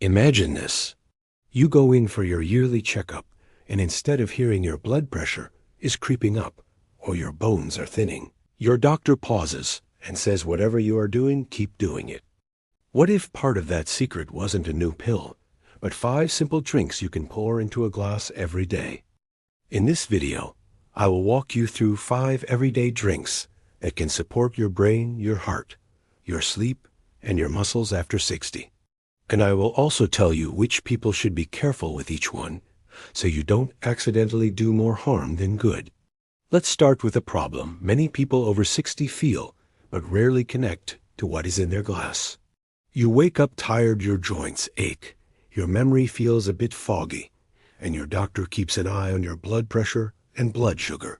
Imagine this. You go in for your yearly checkup, and instead of hearing your blood pressure is creeping up or your bones are thinning, your doctor pauses and says whatever you are doing, keep doing it. What if part of that secret wasn't a new pill, but 5 simple drinks you can pour into a glass every day? In this video, I will walk you through 5 everyday drinks that can support your brain, your heart, your sleep, and your muscles after 60. And I will also tell you which people should be careful with each one, so you don't accidentally do more harm than good. Let's start with a problem many people over 60 feel, but rarely connect to what is in their glass. You wake up tired, your joints ache, your memory feels a bit foggy, and your doctor keeps an eye on your blood pressure and blood sugar.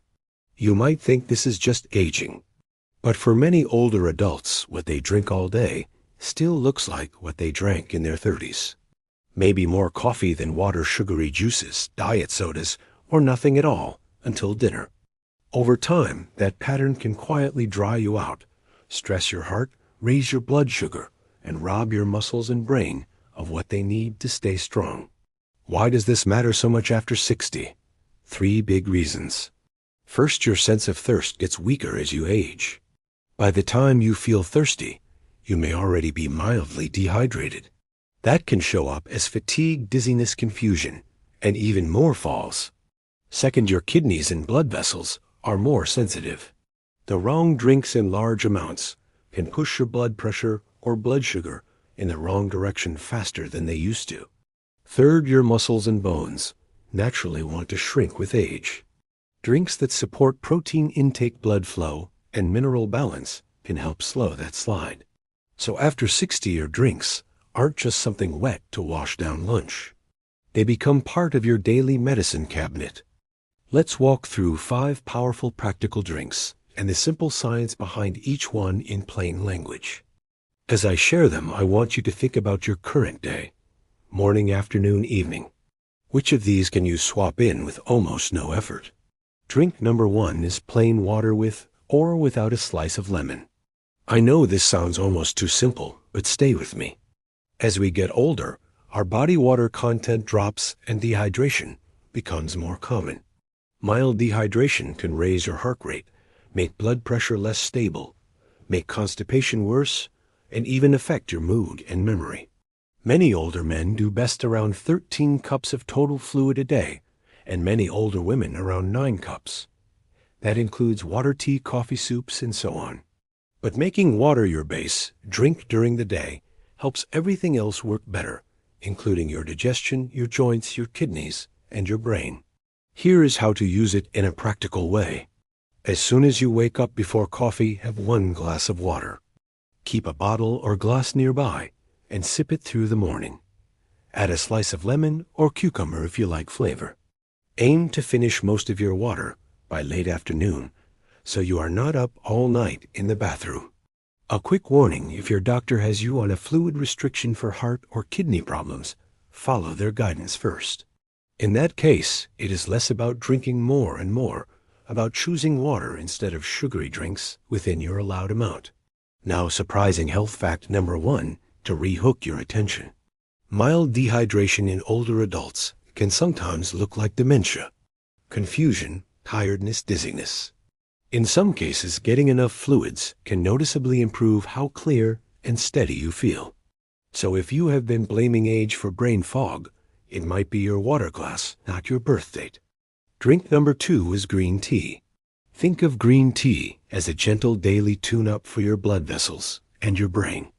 You might think this is just aging, but for many older adults, what they drink all day still looks like what they drank in their 30s. Maybe more coffee than water, sugary juices, diet sodas, or nothing at all until dinner. Over time, that pattern can quietly dry you out, stress your heart, raise your blood sugar, and rob your muscles and brain of what they need to stay strong. Why does this matter so much after 60? 3 big reasons. First, your sense of thirst gets weaker as you age. By the time you feel thirsty, you may already be mildly dehydrated. That can show up as fatigue, dizziness, confusion, and even more falls. Second, your kidneys and blood vessels are more sensitive. The wrong drinks in large amounts can push your blood pressure or blood sugar in the wrong direction faster than they used to. Third, your muscles and bones naturally want to shrink with age. Drinks that support protein intake, blood flow, and mineral balance can help slow that slide. So after 60, your drinks aren't just something wet to wash down lunch. They become part of your daily medicine cabinet. Let's walk through 5 powerful practical drinks and the simple science behind each one in plain language. As I share them, I want you to think about your current day, morning, afternoon, evening. Which of these can you swap in with almost no effort? Drink number 1 is plain water with or without a slice of lemon. I know this sounds almost too simple, but stay with me. As we get older, our body water content drops and dehydration becomes more common. Mild dehydration can raise your heart rate, make blood pressure less stable, make constipation worse, and even affect your mood and memory. Many older men do best around 13 cups of total fluid a day, and many older women around 9 cups. That includes water, tea, coffee, soups, and so on. But making water your base drink during the day helps everything else work better, including your digestion, your joints, your kidneys, and your brain. Here is how to use it in a practical way. As soon as you wake up, before coffee, have 1 glass of water. Keep a bottle or glass nearby and sip it through the morning. Add a slice of lemon or cucumber if you like flavor. Aim to finish most of your water by late afternoon, so you are not up all night in the bathroom. A quick warning: if your doctor has you on a fluid restriction for heart or kidney problems, follow their guidance first. In that case, it is less about drinking more and more, about choosing water instead of sugary drinks within your allowed amount. Now, surprising health fact number 1 to rehook your attention. Mild dehydration in older adults can sometimes look like dementia, confusion, tiredness, dizziness. In some cases, getting enough fluids can noticeably improve how clear and steady you feel. So if you have been blaming age for brain fog, it might be your water glass, not your birth date. Drink number 2 is green tea. Think of green tea as a gentle daily tune-up for your blood vessels and your brain.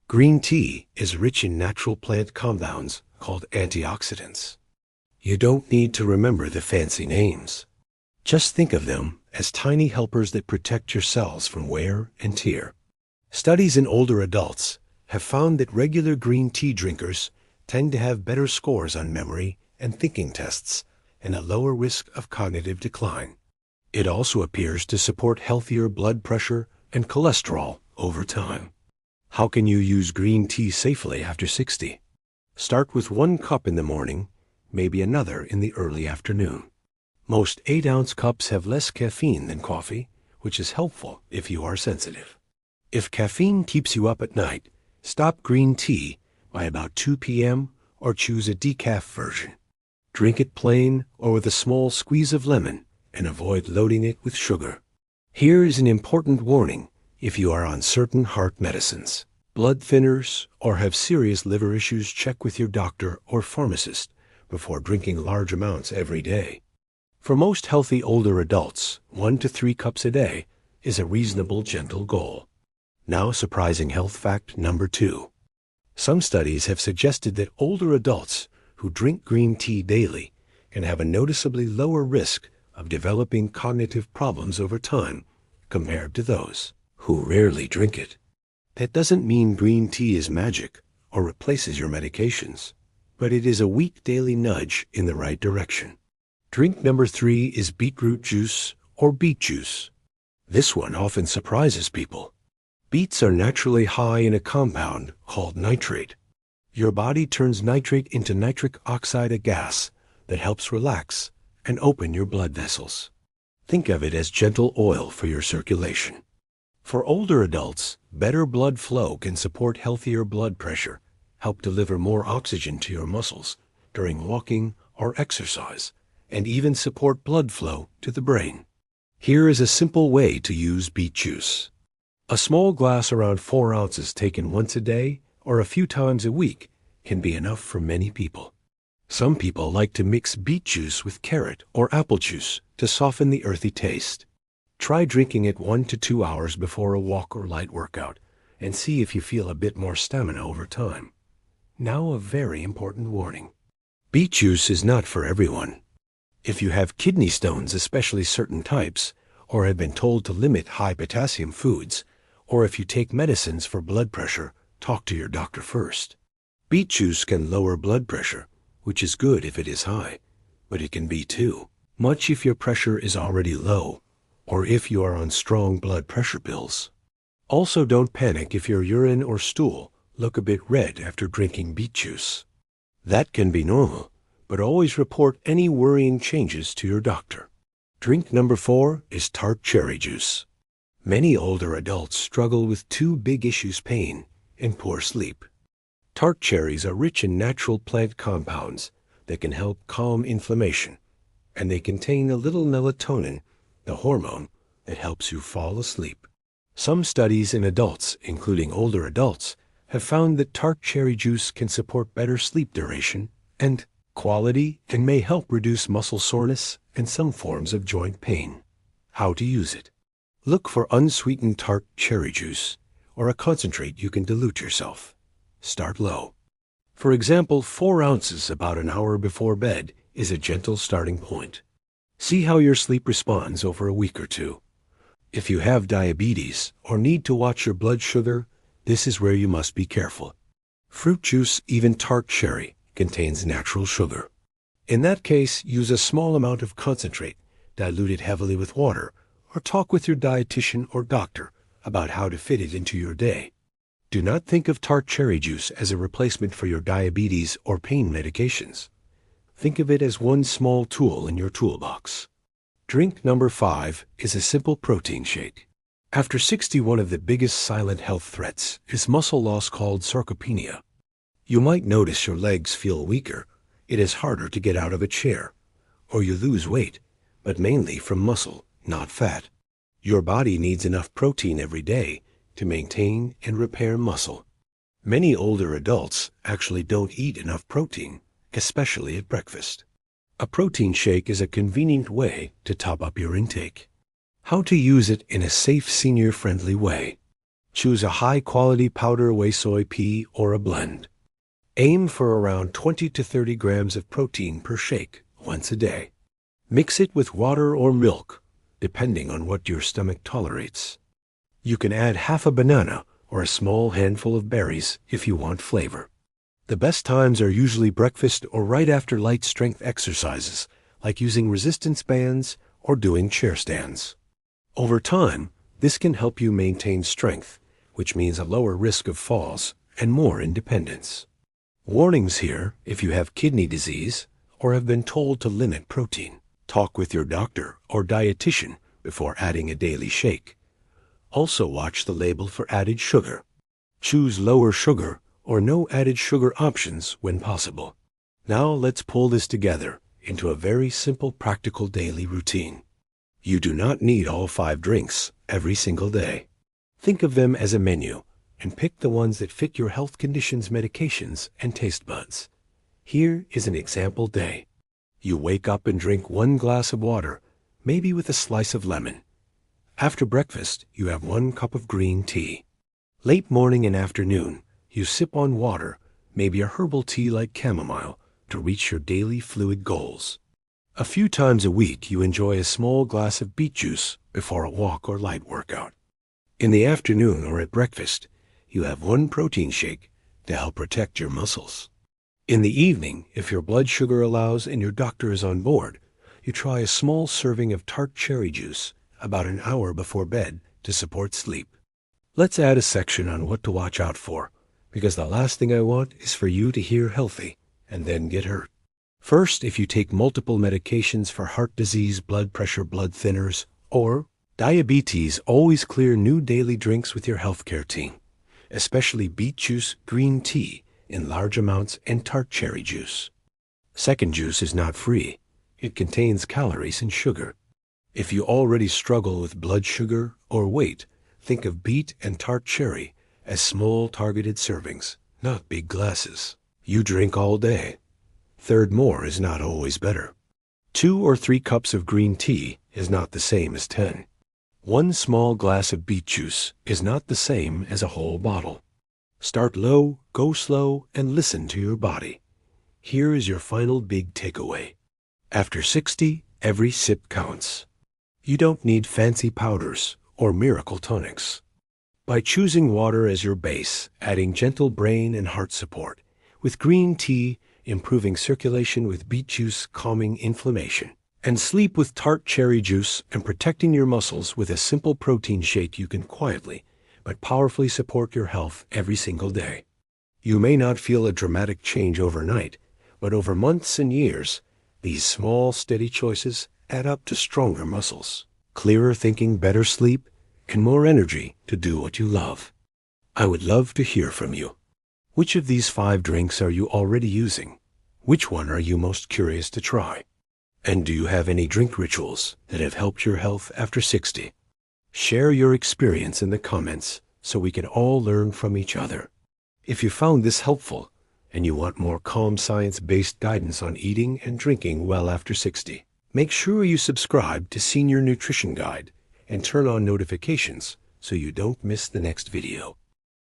Green tea is rich in natural plant compounds called antioxidants. You don't need to remember the fancy names. Just think of them as tiny helpers that protect your cells from wear and tear. Studies in older adults have found that regular green tea drinkers tend to have better scores on memory and thinking tests and a lower risk of cognitive decline. It also appears to support healthier blood pressure and cholesterol over time. How can you use green tea safely after 60? Start with 1 cup in the morning, maybe another in the early afternoon. Most 8-ounce cups have less caffeine than coffee, which is helpful if you are sensitive. If caffeine keeps you up at night, stop green tea by about 2 p.m. or choose a decaf version. Drink it plain or with a small squeeze of lemon and avoid loading it with sugar. Here is an important warning if you are on certain heart medicines, blood thinners, or have serious liver issues. Check with your doctor or pharmacist before drinking large amounts every day. For most healthy older adults, 1 to 3 cups a day is a reasonable, gentle goal. Now, surprising health fact number 2. Some studies have suggested that older adults who drink green tea daily can have a noticeably lower risk of developing cognitive problems over time compared to those who rarely drink it. That doesn't mean green tea is magic or replaces your medications, but it is a weak daily nudge in the right direction. Drink number 3 is beetroot juice or beet juice. This one often surprises people. Beets are naturally high in a compound called nitrate. Your body turns nitrate into nitric oxide, a gas that helps relax and open your blood vessels. Think of it as gentle oil for your circulation. For older adults, better blood flow can support healthier blood pressure, help deliver more oxygen to your muscles during walking or exercise, and even support blood flow to the brain. Here is a simple way to use beet juice. A small glass around 4 ounces taken once a day or a few times a week can be enough for many people. Some people like to mix beet juice with carrot or apple juice to soften the earthy taste. Try drinking it 1 to 2 hours before a walk or light workout and see if you feel a bit more stamina over time. Now, a very important warning. Beet juice is not for everyone. If you have kidney stones, especially certain types, or have been told to limit high potassium foods, or if you take medicines for blood pressure, talk to your doctor first. Beet juice can lower blood pressure, which is good if it is high, but it can be too much if your pressure is already low, or if you are on strong blood pressure pills. Also, don't panic if your urine or stool look a bit red after drinking beet juice. That can be normal, but always report any worrying changes to your doctor. Drink number 4 is tart cherry juice. Many older adults struggle with 2 big issues: pain and poor sleep. Tart cherries are rich in natural plant compounds that can help calm inflammation, and they contain a little melatonin, the hormone that helps you fall asleep. Some studies in adults, including older adults, have found that tart cherry juice can support better sleep duration and quality and may help reduce muscle soreness and some forms of joint pain. How to use it? Look for unsweetened tart cherry juice or a concentrate you can dilute yourself. Start low. For example, 4 ounces about an hour before bed is a gentle starting point. See how your sleep responds over a week or 2. If you have diabetes or need to watch your blood sugar, this is where you must be careful. Fruit juice, even tart cherry, contains natural sugar. In that case, use a small amount of concentrate, dilute it heavily with water, or talk with your dietitian or doctor about how to fit it into your day. Do not think of tart cherry juice as a replacement for your diabetes or pain medications. Think of it as one small tool in your toolbox. Drink number 5 is a simple protein shake. After 61, of the biggest silent health threats is muscle loss called sarcopenia. You might notice your legs feel weaker, it is harder to get out of a chair, or you lose weight, but mainly from muscle, not fat. Your body needs enough protein every day to maintain and repair muscle. Many older adults actually don't eat enough protein, especially at breakfast. A protein shake is a convenient way to top up your intake. How to use it in a safe, senior-friendly way. Choose a high-quality powder whey soy pea or a blend. Aim for around 20 to 30 grams of protein per shake once a day. Mix it with water or milk, depending on what your stomach tolerates. You can add half a banana or a small handful of berries if you want flavor. The best times are usually breakfast or right after light strength exercises, like using resistance bands or doing chair stands. Over time, this can help you maintain strength, which means a lower risk of falls and more independence. Warnings here if you have kidney disease or have been told to limit protein. Talk with your doctor or dietitian before adding a daily shake. Also watch the label for added sugar. Choose lower sugar or no added sugar options when possible. Now let's pull this together into a very simple, practical daily routine. You do not need all 5 drinks every single day. Think of them as a menu and pick the ones that fit your health conditions, medications, and taste buds. Here is an example day. You wake up and drink 1 glass of water, maybe with a slice of lemon. After breakfast, you have 1 cup of green tea. Late morning and afternoon, you sip on water, maybe a herbal tea like chamomile, to reach your daily fluid goals. A few times a week, you enjoy a small glass of beet juice before a walk or light workout. In the afternoon or at breakfast, you have 1 protein shake to help protect your muscles. In the evening, if your blood sugar allows and your doctor is on board, you try a small serving of tart cherry juice about an hour before bed to support sleep. Let's add a section on what to watch out for, because the last thing I want is for you to hear healthy and then get hurt. First, if you take multiple medications for heart disease, blood pressure, blood thinners, or diabetes, always clear new daily drinks with your healthcare team, especially beet juice, green tea in large amounts, and tart cherry juice. Second, juice is not free. It contains calories and sugar. If you already struggle with blood sugar or weight, think of beet and tart cherry as small targeted servings, not big glasses. You drink all day. Third, more is not always better. 2 or 3 cups of green tea is not the same as 10. 1 small glass of beet juice is not the same as a whole bottle. Start low, go slow, and listen to your body. Here is your final big takeaway. After 60, every sip counts. You don't need fancy powders or miracle tonics. By choosing water as your base, adding gentle brain and heart support, with green tea improving circulation, with beet juice calming inflammation, and sleep with tart cherry juice and protecting your muscles with a simple protein shake, you can quietly but powerfully support your health every single day. You may not feel a dramatic change overnight, but over months and years, these small, steady choices add up to stronger muscles, clearer thinking, better sleep, and more energy to do what you love. I would love to hear from you. Which of these 5 drinks are you already using? Which one are you most curious to try? And do you have any drink rituals that have helped your health after 60? Share your experience in the comments so we can all learn from each other. If you found this helpful and you want more calm, science-based guidance on eating and drinking well after 60, make sure you subscribe to Senior Nutrition Guide and turn on notifications so you don't miss the next video.